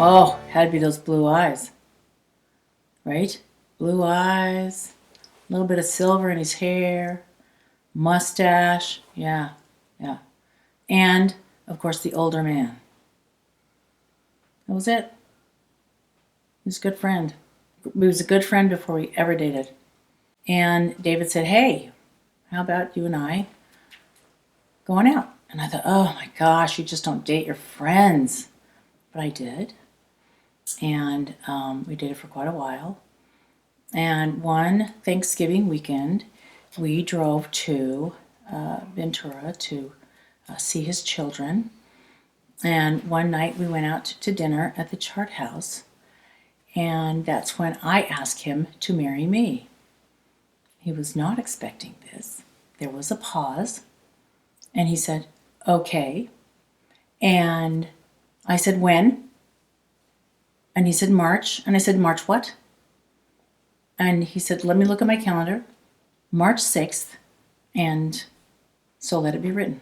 Oh, had to be those blue eyes. Right? Blue eyes, a little bit of silver in his hair, mustache. Yeah, yeah. And, of course, the older man. That was it. He was a good friend. He was a good friend before we ever dated. And David said, hey, how about you and I going out? And I thought, oh my gosh, you just don't date your friends. But I did. And we dated for quite a while. And one Thanksgiving weekend, we drove to Ventura to see his children. And one night we went out to dinner at the Chart House. And that's when I asked him to marry me. He was not expecting this. There was a pause. And he said, okay. And I said, when? And he said, March. And I said, March what? And he said, let me look at my calendar. March 6th. And so let it be written.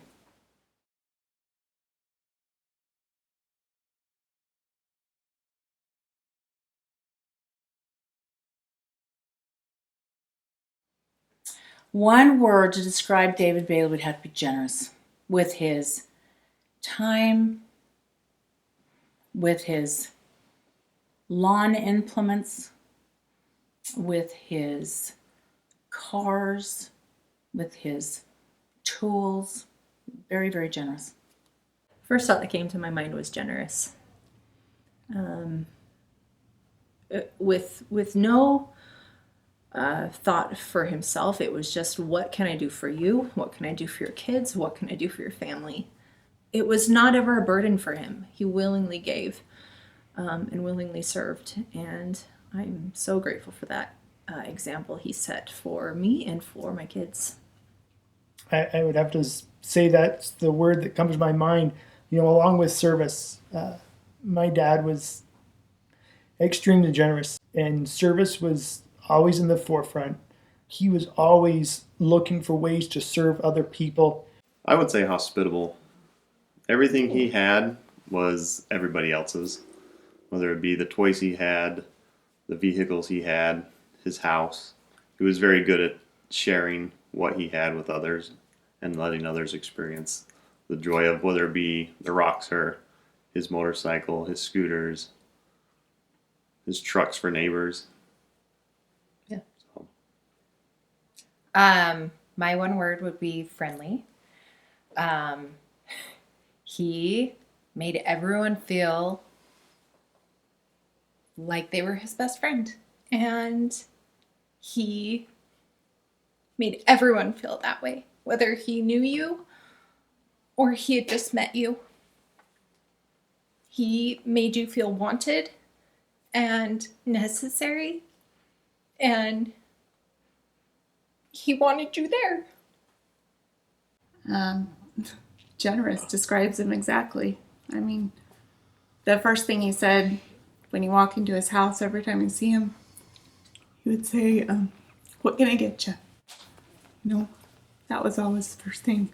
One word to describe David Bailey would have to be generous, with his time, with his lawn implements, with his cars, with his tools. Very, very generous. First thought that came to my mind was generous. With no thought for himself, it was just, what can I do for you? What can I do for your kids? What can I do for your family? It was not ever a burden for him. He willingly gave and willingly served, and I'm so grateful for that example he set for me and for my kids. I would have to say that's the word that comes to my mind, along with service. My dad was extremely generous, and service was always in the forefront. He was always looking for ways to serve other people. I would say hospitable. Everything he had was everybody else's, whether it be the toys he had, the vehicles he had, his house. He was very good at sharing what he had with others and letting others experience the joy of, whether it be the Roxor, his motorcycle, his scooters, his trucks for neighbors. Yeah. So. My one word would be friendly. He made everyone feel like they were his best friend. And he made everyone feel that way, whether he knew you or he had just met you. He made you feel wanted and necessary, and he wanted you there. Generous describes him exactly. I mean, the first thing he said when you walk into his house, every time you see him, he would say, what can I get you? That was always the first thing.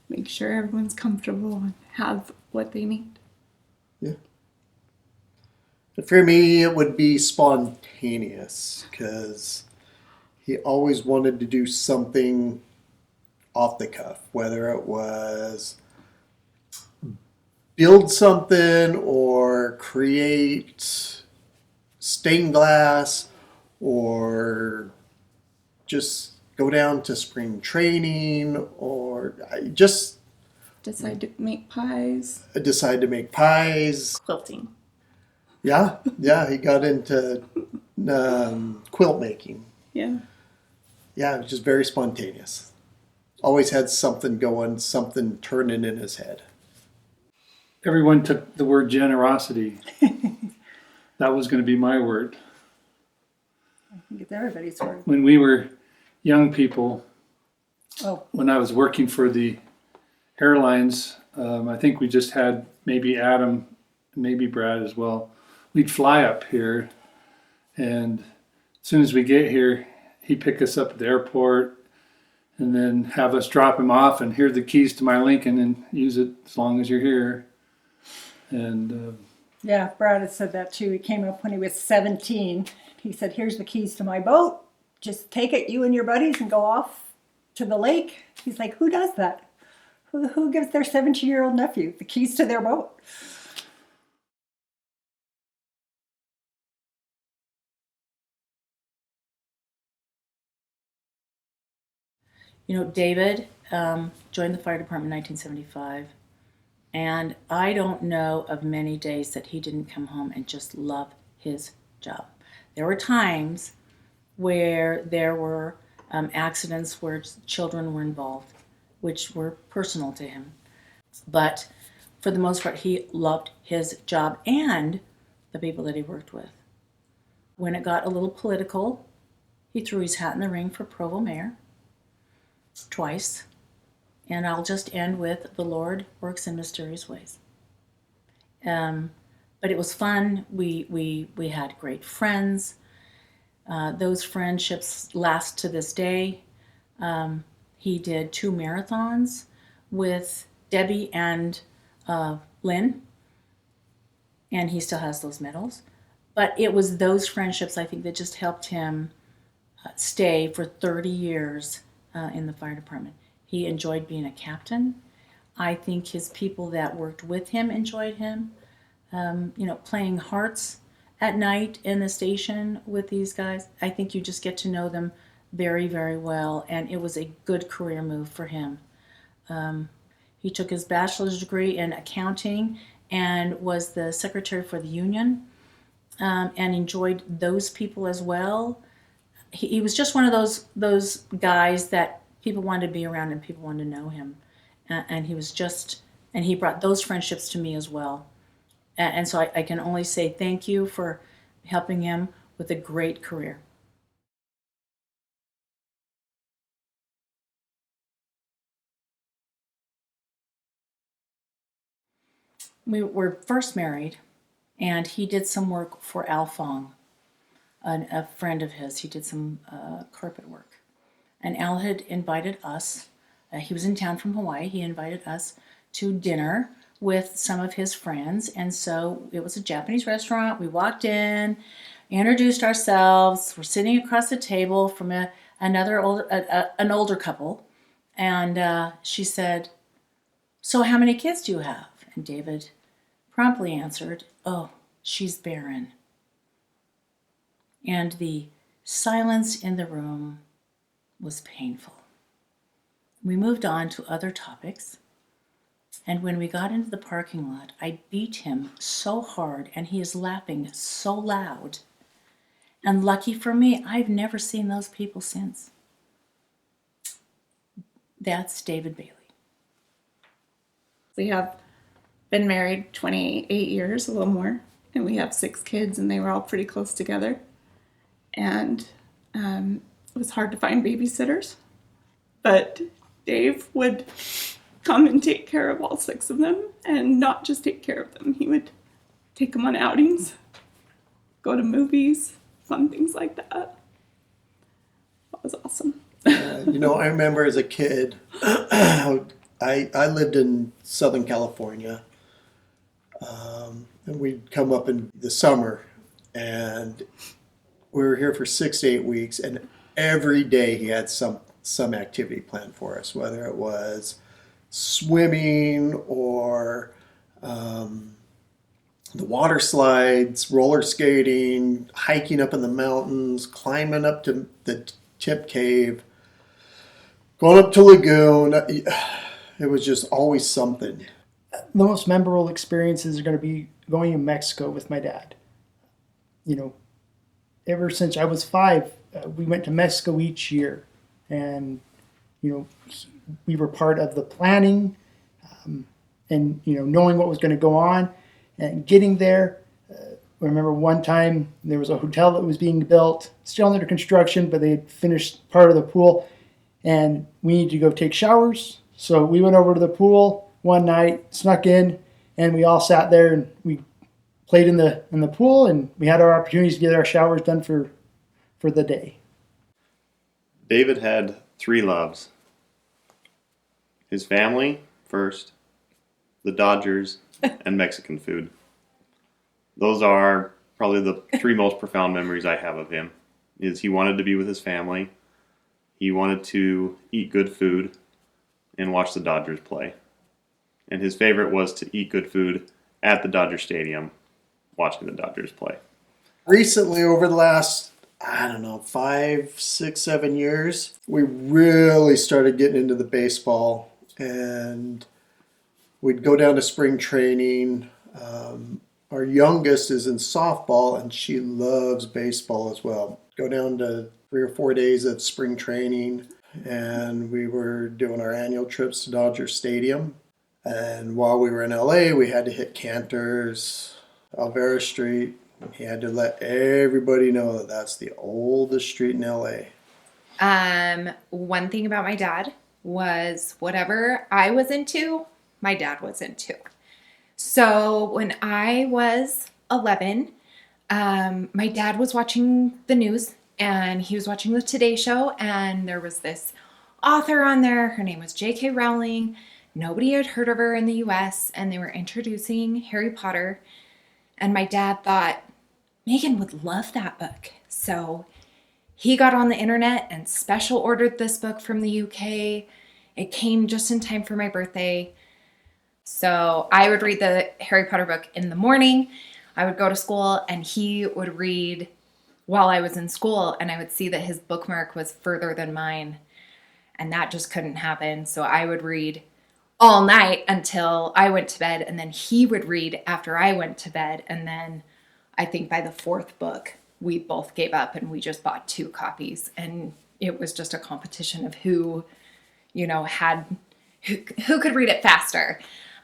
Make sure everyone's comfortable and have what they need. Yeah. For me, it would be spontaneous, because he always wanted to do something off the cuff, whether it was build something or create stained glass or just go down to spring training or just Decide to make pies. decide to make pies. Quilting. Yeah, he got into quilt making. Yeah. Yeah, it was just very spontaneous. Always had something going, something turning in his head. Everyone took the word generosity. That was going to be my word. I think it's everybody's word. When we were young people, Oh. when I was working for the airlines, I think we just had maybe Adam, maybe Brad as well. We'd fly up here, and as soon as we get here, he'd pick us up at the airport and then have us drop him off, and here's the keys to my Lincoln and use it as long as you're here. And Yeah, Brad had said that too. He came up when he was 17. He said, "Here's the keys to my boat. Just take it, you and your buddies, and go off to the lake." He's like, "Who does that? Who gives their 17-year-old nephew the keys to their boat?" You know, David joined the fire department in 1975, and I don't know of many days that he didn't come home and just love his job. There were times where there were accidents where children were involved, which were personal to him. But for the most part, he loved his job and the people that he worked with. When it got a little political, he threw his hat in the ring for Provo mayor twice. And I'll just end with the Lord works in mysterious ways. But it was fun. We had great friends. Those friendships last to this day. He did 2 marathons with Debbie and Lynn, and he still has those medals. But it was those friendships, I think, that just helped him stay for 30 years in the fire department. He enjoyed being a captain. I think his people that worked with him enjoyed him. Playing hearts at night in the station with these guys, I think you just get to know them very, very well, and it was a good career move for him. He took his bachelor's degree in accounting and was the secretary for the union, and enjoyed those people as well. He was just one of those guys that people wanted to be around and people wanted to know him, and he brought those friendships to me as well. And so I can only say thank you for helping him with a great career. We were first married, and he did some work for Al Fong, a friend of his. He did some carpet work. And Al had invited us, he was in town from Hawaii, he invited us to dinner with some of his friends. And so it was a Japanese restaurant. We walked in, introduced ourselves. We're sitting across the table from an older couple. And she said, "So how many kids do you have?" And David promptly answered, "Oh, she's barren." And the silence in the room was painful. We moved on to other topics. And when we got into the parking lot, I beat him so hard, and he is laughing so loud. And lucky for me, I've never seen those people since. That's David Bailey. We have been married 28 years, a little more, and we have 6 kids, and they were all pretty close together. And it was hard to find babysitters, but Dave would come and take care of all 6 of them, and not just take care of them. He would take them on outings, go to movies, fun things like that. That was awesome. I remember as a kid, I lived in Southern California, and we'd come up in the summer, and we were here for 6 to 8 weeks, and every day he had some activity planned for us, whether it was swimming or the water slides, roller skating, hiking up in the mountains, climbing up to the Tip Cave, going up to Lagoon. It was just always something. The most memorable experiences are going to be going to Mexico with my dad. Ever since I was 5, we went to Mexico each year, and we were part of the planning, and knowing what was going to go on, and getting there. I remember one time there was a hotel that was being built, still under construction, but they had finished part of the pool, and we needed to go take showers. So we went over to the pool one night, snuck in, and we all sat there and we played in the pool, and we had our opportunities to get our showers done for the day. David had 3 loves. His family first, the Dodgers, and Mexican food. Those are probably the three most profound memories I have of him. Is he wanted to be with his family, he wanted to eat good food, and watch the Dodgers play. And his favorite was to eat good food at the Dodger Stadium, watching the Dodgers play. Recently, over the last, I don't know, 5, 6, 7 years, we really started getting into the baseball, and we'd go down to spring training. Our youngest is in softball, and she loves baseball as well. Go down to 3 or 4 days of spring training, and we were doing our annual trips to Dodger Stadium. And while we were in LA, we had to hit Cantor's, Alvera Street. He had to let everybody know that that's the oldest street in LA. One thing about my dad was whatever I was into, my dad was into. So when I was 11, my dad was watching the news and he was watching the Today Show, and there was this author on there. Her name was J.K. Rowling. Nobody had heard of her in the US, and they were introducing Harry Potter. And my dad thought Megan would love that book. So he got on the internet and special ordered this book from the UK. It came just in time for my birthday. So I would read the Harry Potter book in the morning. I would go to school and he would read while I was in school, and I would see that his bookmark was further than mine. And that just couldn't happen. So I would read all night until I went to bed, and then he would read after I went to bed. And then I think by the fourth book, we both gave up and we just bought 2 copies. And it was just a competition of who could read it faster.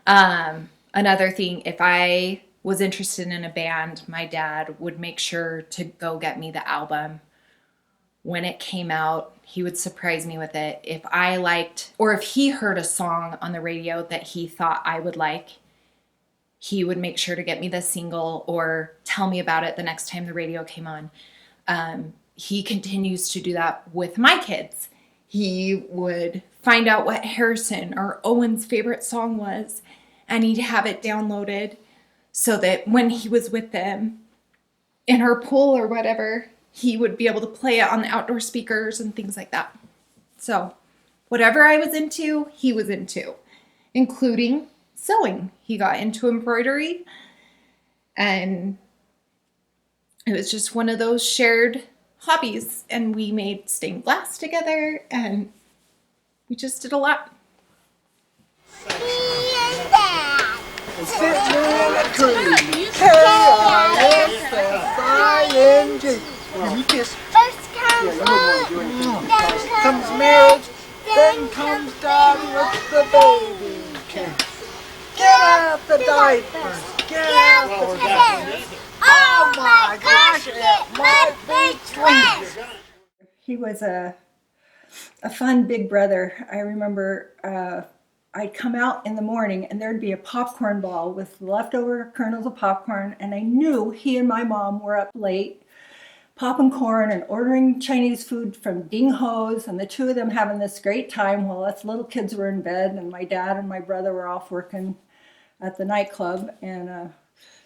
Another thing, if I was interested in a band, my dad would make sure to go get me the album. When it came out, he would surprise me with it. If I liked, or if he heard a song on the radio that he thought I would like, he would make sure to get me the single or tell me about it the next time the radio came on. He continues to do that with my kids. He would find out what Harrison or Owen's favorite song was, and he'd have it downloaded so that when he was with them in our pool or whatever, he would be able to play it on the outdoor speakers and things like that. So whatever I was into, he was into, including sewing. He got into embroidery, and it was just one of those shared hobbies. And we made stained glass together, and we just did a lot. First comes love, then comes marriage, then comes daddy with the baby. Get out the diapers, get out the pants. Oh my gosh, it might be twins. He was a fun big brother. I remember I'd come out in the morning and there'd be a popcorn ball with leftover kernels of popcorn, and I knew he and my mom were up late popping corn and ordering Chinese food from Ding Ho's, and the two of them having this great time while us little kids were in bed, and my dad and my brother were off working at the nightclub. And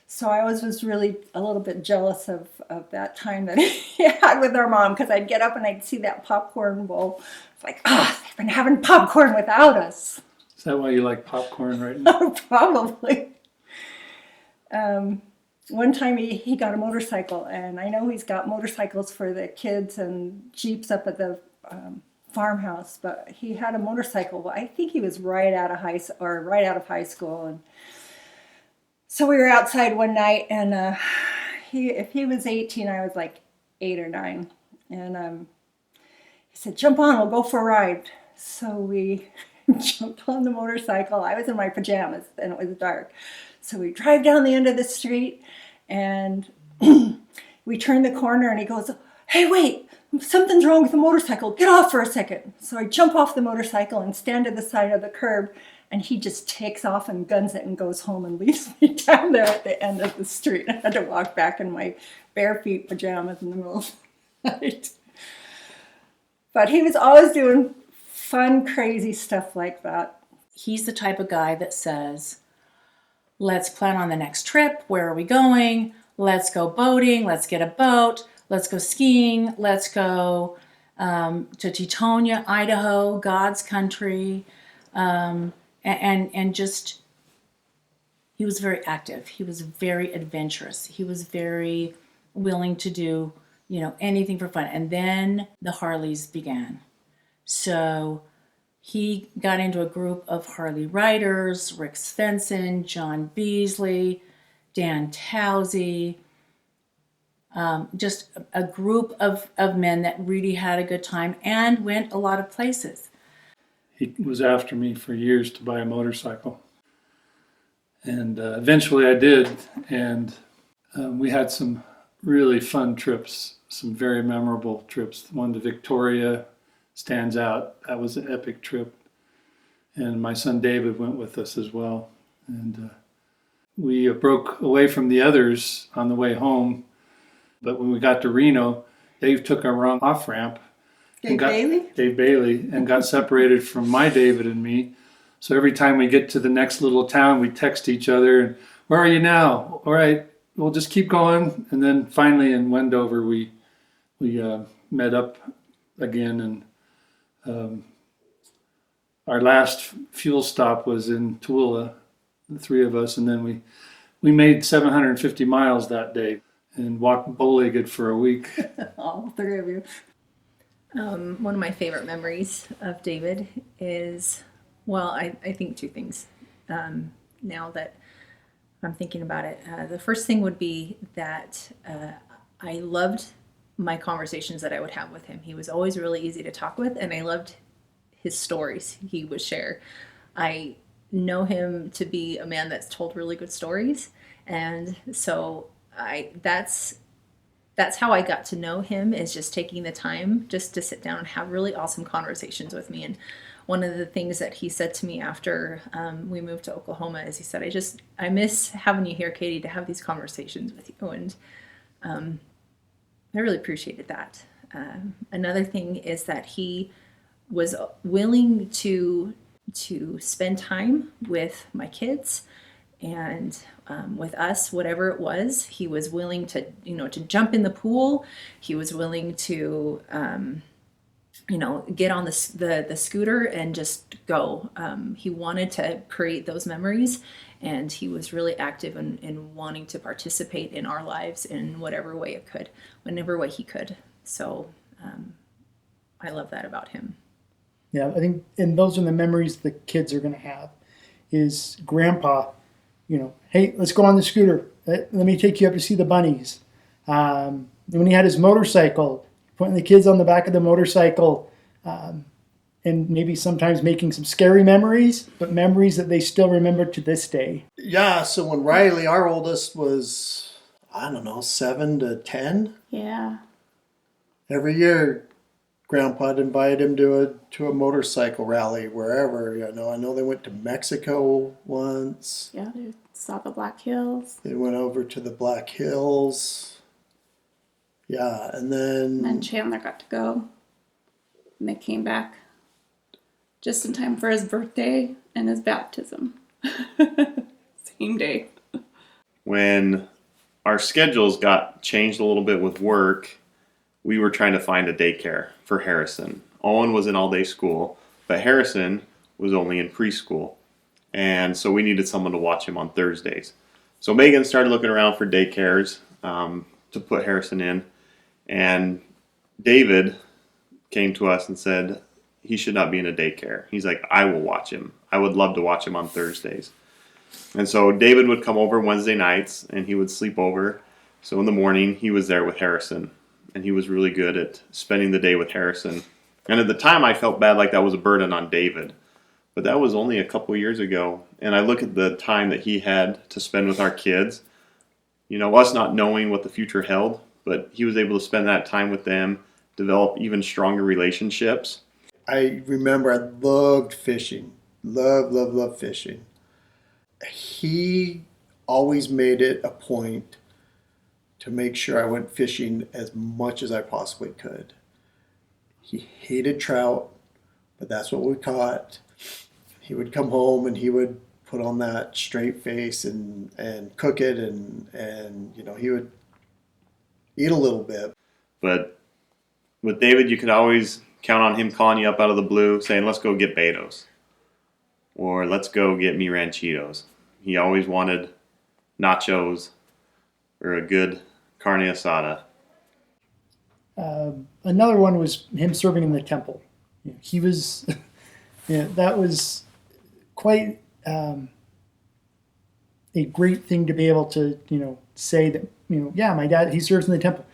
so I always was really a little bit jealous of that time that he had with our mom, because I'd get up and I'd see that popcorn bowl. It's like, they've been having popcorn without us. Is that why you like popcorn right now? Probably. One time he got a motorcycle, and I know he's got motorcycles for the kids and Jeeps up at the farmhouse, but he had a motorcycle. I think he was right out of high school, and so we were outside one night, and if he was 18, I was like 8 or 9, and he said, "Jump on, we'll go for a ride." So we jumped on the motorcycle. I was in my pajamas and it was dark. So we drive down the end of the street, and we turn the corner, and he goes, "Hey, wait, something's wrong with the motorcycle. Get off for a second." So I jump off the motorcycle and stand at the side of the curb, and he just takes off and guns it and goes home and leaves me down there at the end of the street. I had to walk back in my bare feet pajamas in the middle of the night. But he was always doing fun, crazy stuff like that. He's the type of guy that says, let's plan on the next trip. Where are we going? Let's go boating. Let's get a boat. Let's go skiing. Let's go to Teutonia, Idaho, God's country. And just, he was very active. He was very adventurous. He was very willing to do, anything for fun. And then the Harleys began. So he got into a group of Harley riders: Rick Svensson, John Beasley, Dan Towsey, just a group of men that really had a good time and went a lot of places. He was after me for years to buy a motorcycle. And eventually I did. And we had some really fun trips, some very memorable trips. One to Victoria stands out. That was an epic trip. And my son David went with us as well. And we broke away from the others on the way home. But when we got to Reno, Dave took a wrong off-ramp. Dave Bailey? Dave Bailey, and got separated from my David and me. So every time we get to the next little town, we text each other, and where are you now? All right, we'll just keep going. And then finally in Wendover, we met up again, and our last fuel stop was in Tooele, the three of us, and then we made 750 miles that day and walked bow-legged for a week. All three of you. One of my favorite memories of David is, well, I think two things. Now that I'm thinking about it, the first thing would be that I loved my conversations that I would have with him. He was always really easy to talk with, and I loved his stories he would share. I know him to be a man that's told really good stories, and so that's how I got to know him, is just taking the time just to sit down and have really awesome conversations with me. And one of the things that he said to me after we moved to Oklahoma is he said, I miss having you here, Katie, to have these conversations with you. And I really appreciated that. Another thing is that he was willing to spend time with my kids and with us, whatever it was. He was willing to jump in the pool. He was willing to get on the scooter and just go. He wanted to create those memories, and he was really active in wanting to participate in our lives in whatever way he could. So I love that about him. Yeah, I think, and those are the memories the kids are going to have, is Grandpa, hey, let's go on the scooter. Let me take you up to see the bunnies. When he had his motorcycle, putting the kids on the back of the motorcycle, and maybe sometimes making some scary memories, but memories that they still remember to this day. Yeah, so when Riley, our oldest, was, 7 to 10, Yeah. every year Grandpa'd invite him to a motorcycle rally wherever. I know they went to Mexico once. Yeah, they saw the Black Hills. They went over to the Black Hills. Yeah, and And then then Chandler got to go. And they came back just in time for his birthday and his baptism. Same day. When our schedules got changed a little bit with work, we were trying to find a daycare for Harrison. Owen was in all-day school, but Harrison was only in preschool. And so we needed someone to watch him on Thursdays. So Megan started looking around for daycares to put Harrison in. And David came to us and said he should not be in a daycare. He's like, I will watch him. I would love to watch him on Thursdays. And so David would come over Wednesday nights and he would sleep over. So in the morning, he was there with Harrison. And he was really good at spending the day with Harrison. And at the time, I felt bad, like that was a burden on David. But that was only a couple years ago. And I look at the time that he had to spend with our kids, us not knowing what the future held, but he was able to spend that time with them, develop even stronger relationships. I remember I loved fishing. Love fishing. He always made it a point to make sure I went fishing as much as I possibly could. He hated trout, but that's what we caught. He would come home and he would put on that straight face and cook it, and he would eat a little bit. But with David, you could always count on him calling you up out of the blue, saying, "Let's go get Beto's," or "Let's go get me ranchitos." He always wanted nachos or a good carne asada. Another one was him serving in the temple. He was, that was quite a great thing to be able to, say that, yeah, my dad, he serves in the temple.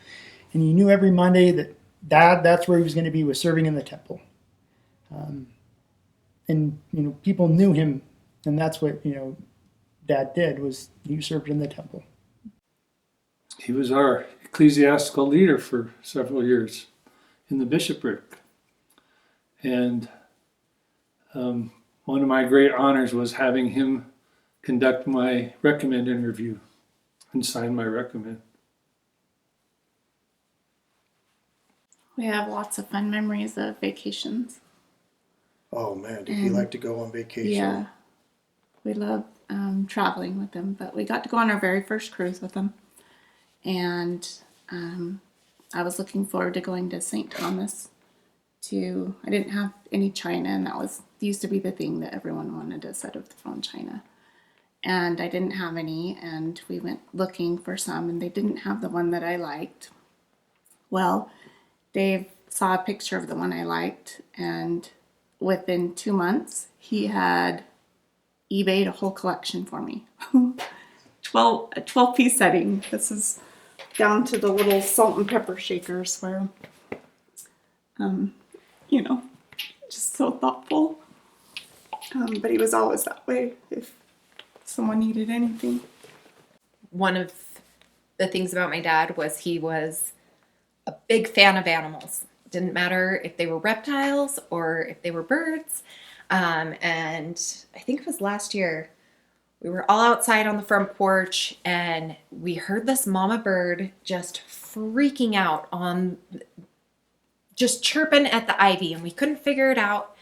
And you knew every Monday that that's where he was going to be, was serving in the temple. And, people knew him, and that's what, Dad did, was he served in the temple. He was our ecclesiastical leader for several years in the bishopric. And one of my great honors was having him conduct my recommend interview and sign my recommend. We have lots of fun memories of vacations. Oh man, did he like to go on vacation? Yeah, we love traveling with him, but we got to go on our very first cruise with him. And I was looking forward to going to St. Thomas. I didn't have any china, and that used to be the thing that everyone wanted to set up their own china. And I didn't have any, and we went looking for some, and they didn't have the one that I liked. Well, Dave saw a picture of the one I liked, and within 2 months, he had eBayed a whole collection for me. A 12-piece setting. This is down to the little salt and pepper shakers where, just so thoughtful. But he was always that way if someone needed anything. One of the things about my dad was he was a big fan of animals. Didn't matter if they were reptiles or if they were birds. And I think it was last year, we were all outside on the front porch and we heard this mama bird just freaking out just chirping at the ivy, and we couldn't figure it out.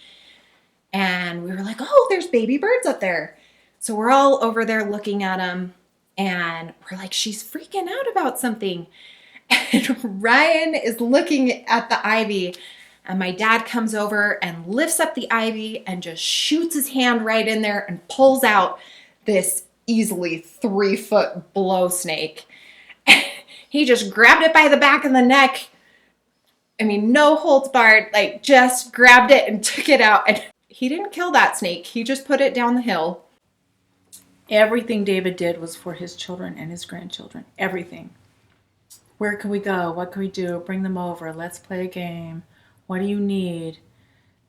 And we were like, oh, there's baby birds up there. So we're all over there looking at them, and we're like, she's freaking out about something. And Ryan is looking at the ivy, and my dad comes over and lifts up the ivy and just shoots his hand right in there and pulls out this easily 3-foot blow snake. He just grabbed it by the back of the neck. I mean, no holds barred, just grabbed it and took it out. And he didn't kill that snake. He just put it down the hill. Everything David did was for his children and his grandchildren. Everything. Where can we go? What can we do? Bring them over. Let's play a game. What do you need?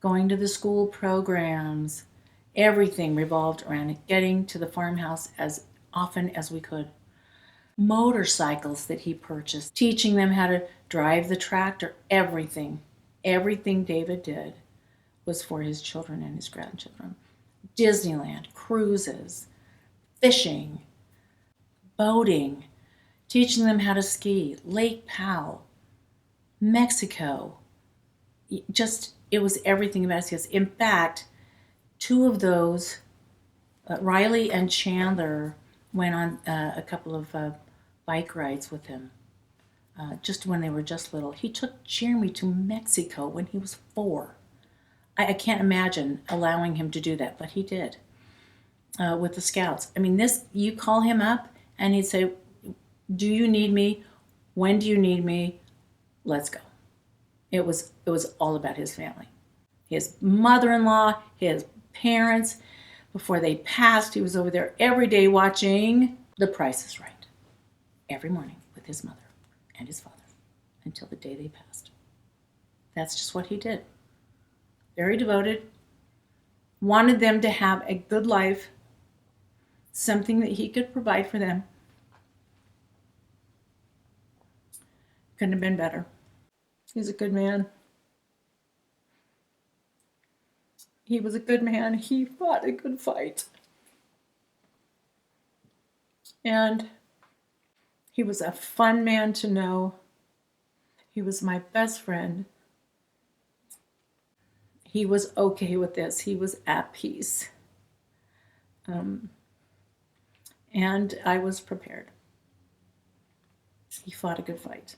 Going to the school programs. Everything revolved around getting to the farmhouse as often as we could. Motorcycles that he purchased, teaching them how to drive the tractor, everything. Everything David did was for his children and his grandchildren. Disneyland, cruises, fishing, boating, teaching them how to ski, Lake Powell, Mexico. It was everything about us. In fact, 2 of those, Riley and Chandler, went on a couple of bike rides with him, just when they were just little. He took Jeremy to Mexico when he was 4. I can't imagine allowing him to do that, but he did with the Scouts. I mean, you call him up and he'd say, do you need me? When do you need me? Let's go. It was all about his family. His mother-in-law, his parents. Before they passed, he was over there every day watching The Price is Right. Every morning with his mother and his father until the day they passed. That's just what he did. Very devoted. Wanted them to have a good life. Something that he could provide for them. Couldn't have been better. He's a good man. He was a good man. He fought a good fight. And he was a fun man to know. He was my best friend. He was okay with this. He was at peace. And I was prepared. He fought a good fight.